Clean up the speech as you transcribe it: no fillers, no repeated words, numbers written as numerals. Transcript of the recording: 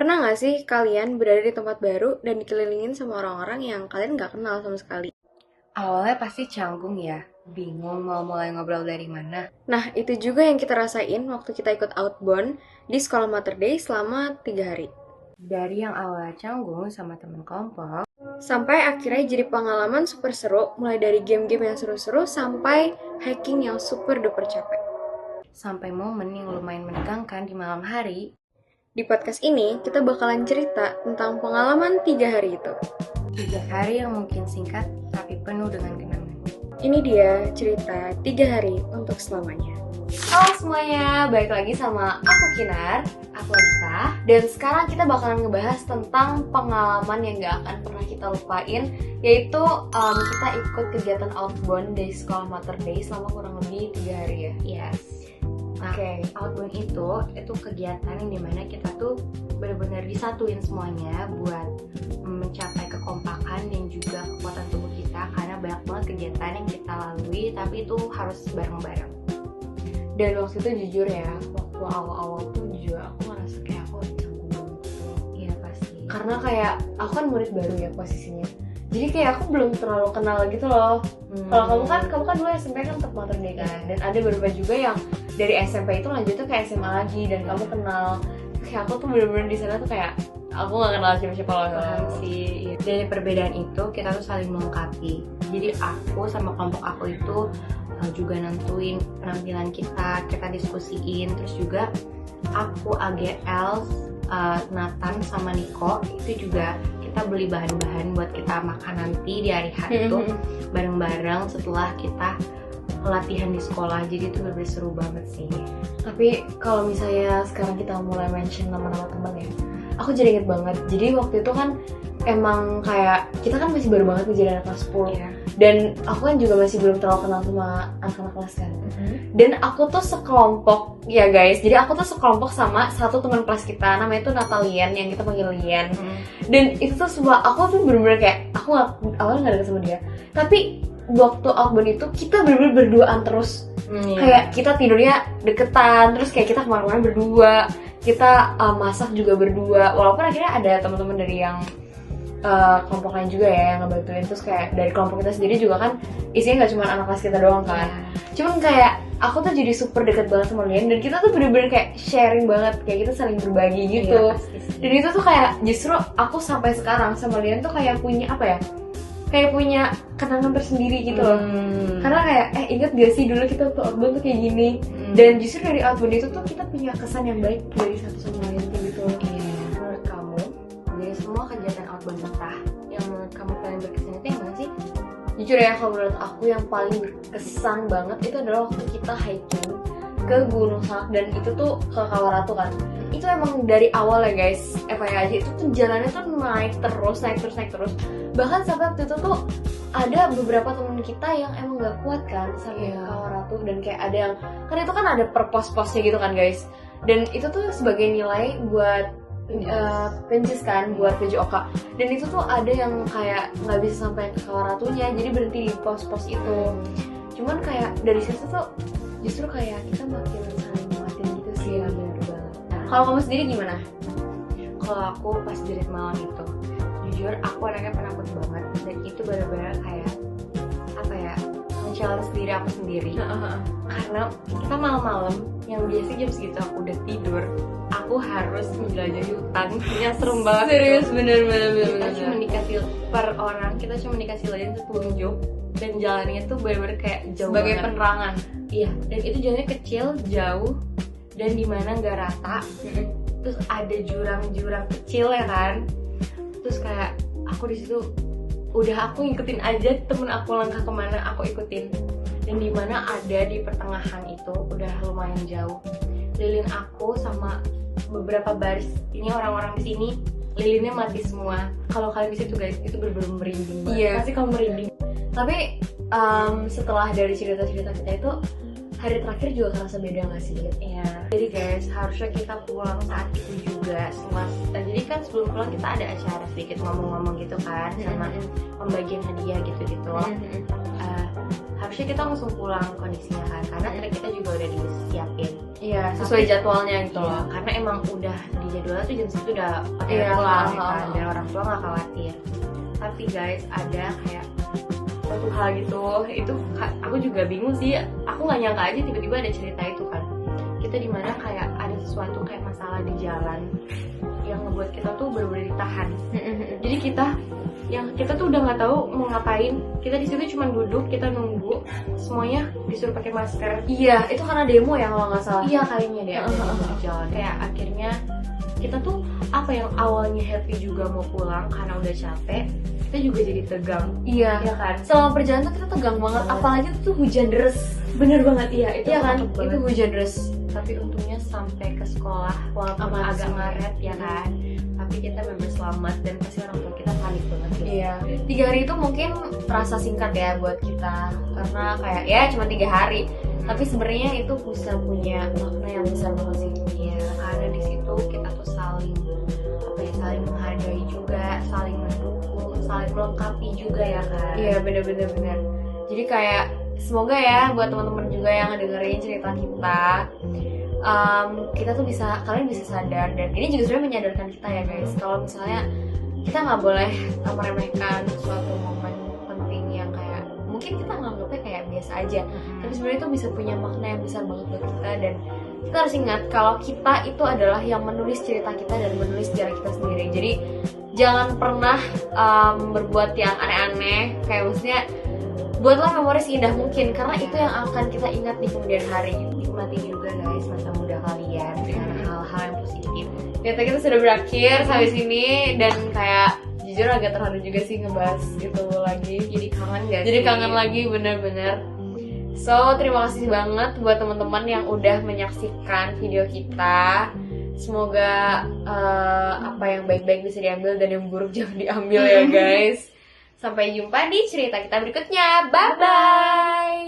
Pernah nggak sih kalian berada di tempat baru dan dikelilingin sama orang-orang yang kalian nggak kenal sama sekali? Awalnya pasti canggung ya, bingung mau mulai ngobrol dari mana. Nah, itu juga yang kita rasain waktu kita ikut outbound di sekolah Mater Dei selama 3 hari. Dari yang awalnya canggung sama temen kelompok, Sampai akhirnya jadi pengalaman super seru, mulai dari game-game yang seru-seru sampai hiking yang super duper capek. sampai momen yang lumayan menegangkan di malam hari. Di podcast ini, kita bakalan cerita tentang pengalaman 3 hari itu. 3 hari yang mungkin singkat, tapi penuh dengan kenangan. Ini dia cerita 3 hari untuk selamanya. Halo semuanya, balik lagi sama aku Kinar, aku Adita. Dan sekarang kita bakalan ngebahas tentang pengalaman yang gak akan pernah kita lupain, yaitu kita ikut kegiatan outbound dari sekolah Mater Dei selama kurang lebih 3 hari ya. Yes. Nah, outbound itu kegiatan yang dimana kita tuh benar-benar disatuin semuanya buat mencapai kekompakan dan juga kekuatan tubuh kita, karena banyak banget kegiatan yang kita lalui, tapi itu harus bareng-bareng. Dan waktu itu jujur ya, waktu awal-awal tuh jujur aku ngerasa kayak aku canggung banget. Iya pasti. Karena kayak aku kan murid baru ya posisinya. Jadi kayak aku belum terlalu kenal gitu loh. Kalau kamu kan dulu SMP kan tetap Mater Dei kan. Dan ada beberapa juga yang dari SMP itu lanjutnya ke SMA lagi dan kamu kenal. Kayak aku tuh bener-bener di sana tuh kayak aku nggak kenal siapa-siapa loh. Paham sih. Dari perbedaan itu kita tuh saling melengkapi. Jadi aku sama kelompok aku itu juga nentuin penampilan kita diskusiin, terus juga aku AGL, Nathan sama Niko itu juga kita beli bahan-bahan buat kita makan nanti di hari itu bareng-bareng setelah kita latihan di sekolah. Jadi itu bener-bener seru banget sih. Tapi kalau misalnya sekarang kita mulai mention nama-nama teman ya, aku jadi inget banget. Jadi waktu itu kan emang kayak kita kan masih baru banget nih jadi anak kelas 10 Iya. Dan aku kan juga masih belum terlalu kenal sama anak-anak kelas kan. Dan aku tuh sekelompok ya guys, jadi aku tuh sekelompok sama satu teman kelas kita, namanya tuh Natalian, yang kita panggil Lian. Dan itu tuh semua aku tuh bener-bener kayak aku awalnya gak deket sama dia, tapi waktu outbound itu kita bener-bener berduaan terus. Kayak kita tidurnya deketan, terus kayak kita kemana-mana berdua, kita masak juga berdua. Walaupun akhirnya ada teman-teman dari yang kelompok lain juga ya yang ngebantuin. Terus kayak dari kelompok kita sendiri juga kan isinya gak cuma anak kelas kita doang kan. Cuman kayak aku tuh jadi super deket banget sama Lian, dan kita tuh bener-bener kayak sharing banget, kayak kita saling berbagi gitu. Dan itu tuh kayak justru aku sampai sekarang sama Lian tuh kayak punya apa ya, kayak punya kenangan tersendiri gitu loh. Karena kayak inget gak sih dulu kita waktu outbound tuh kayak gini. Dan justru dari outbound itu tuh kita punya kesan yang baik dari satu sama lain gitu. Menurut kamu, dari semua kegiatan outbound kita, yang menurut kamu paling berkesan itu yang mana sih? Jujur ya, kalau menurut aku yang paling berkesan banget itu adalah waktu kita hiking ke Gunung Salak, dan itu tuh ke Kawaratu kan. Itu emang dari awal ya guys, FYI aja, itu tuh jalannya tuh naik terus. Bahkan sampai waktu itu tuh ada beberapa temen kita yang emang gak kuat kan sampai ke Kawaratu. Dan kayak ada yang, kan itu kan ada per pos-posnya gitu kan guys. Dan itu tuh sebagai nilai buat penjus kan, buat PJOK. Dan itu tuh ada yang kayak nggak bisa sampai ke Kawaratunya, jadi berhenti di pos-pos itu. Cuman kayak dari situ tuh justru kayak kita makin saling nguatin gitu sih. Iya, bener banget. Kalau kamu sendiri gimana? Kalau aku pas jerit malam itu, jujur aku anaknya penakut banget, dan itu benar-benar kayak apa ya, men-challenge diri aku sendiri. Karena kita malam-malam yang biasa jam segitu aku udah tidur, aku harus menjelajahi hutan. Yang serem banget. Serius, itu. bener. Kita cuma dikasih per orang, kita cuma dikasih lilin petunjuk, dan jalannya tuh benar-benar kayak jauh Sebagai banget. penerangan. Iya, dan itu jalannya kecil, jauh, dan dimana nggak rata. Terus ada jurang-jurang kecil ya kan. Terus kayak aku di situ udah aku ngikutin aja temen aku langkah kemana aku ikutin. Dan dimana ada di pertengahan itu udah lumayan jauh, lilin aku sama beberapa baris ini orang-orang di sini lilinnya mati semua. Kalau kalian di situ guys, itu bener-bener merinding banget. Iya. Pasti kamu merinding. Tapi setelah dari cerita-cerita kita itu, hari terakhir juga kerasa beda gak sih? Iya. Jadi guys, harusnya kita pulang saat itu juga. Jadi kan sebelum pulang kita ada acara sedikit ngomong-ngomong gitu kan, sama pembagian hadiah gitu-gitu. harusnya kita langsung pulang kondisinya kan, karena trek kita juga udah disiapin. Iya, sesuai jadwalnya gitu Iya, loh. karena emang udah di jadwalnya tuh jam segitu udah pada Iya, pulang heeh, kan, heeh. dan orang tua nggak khawatir. Tapi guys, ada kayak satu hal gitu, itu aku juga bingung sih. Aku nggak nyangka aja tiba-tiba ada cerita itu kan. Kita dimana kayak ada sesuatu kayak masalah di jalan yang ngebuat kita tuh bener-bener ditahan. Jadi kita tuh udah nggak tahu mau ngapain. Kita di situ cuma duduk, kita nunggu, semuanya disuruh pakai masker. Iya, itu karena demo ya kalau nggak salah. Iya kayaknya deh ada di jalan. Kayak akhirnya kita tuh apa yang awalnya happy juga mau pulang karena udah capek, kita juga jadi tegang. Iya. Iya kan? Selama perjalanan tuh kita tegang banget, apalagi tuh hujan deras. Bener banget, iya itu Iya kan? mantep banget. Itu hujan deras. Tapi untungnya sampai ke sekolah walaupun Aman agak sih. ngaret ya kan. Tapi kita bener selamat dan pasti orang tua kita panik banget gitu. Iya. 3 hari itu mungkin terasa singkat ya buat kita, karena kayak ya cuma 3 hari. Tapi sebenarnya itu bisa punya makna yang besar banget sih. Iya, karena di situ kita tuh saling saling menghargai juga, saling mendukung, saling melengkapi juga ya kan. Iya, bener-bener bener. Jadi kayak semoga ya buat teman-teman juga yang ngedengerin cerita kita tuh kalian bisa sadar, dan ini juga sebenarnya menyadarkan kita ya guys, kalau misalnya kita nggak boleh meremehkan suatu momen penting yang kayak mungkin kita nganggapnya kayak biasa aja, tapi sebenarnya itu bisa punya makna yang besar banget buat kita. Dan kita harus ingat kalau kita itu adalah yang menulis cerita kita dan menulis sejarah kita sendiri. Jadi jangan pernah berbuat yang aneh-aneh, kayak maksudnya buatlah memori seindah mungkin, karena itu yang akan kita ingat di kemudian hari. Nikmati juga guys masa muda kalian dengan hal-hal yang positif. Ternyata kita sudah berakhir sampai sini, dan kayak jujur agak terharu juga sih ngebahas itu lagi. Jadi kangen gak Jadi sih? kangen lagi bener-bener. So terima kasih banget buat teman-teman yang udah menyaksikan video kita. Semoga apa yang baik-baik bisa diambil dan yang buruk jangan diambil ya guys. Sampai jumpa di cerita kita berikutnya. Bye bye.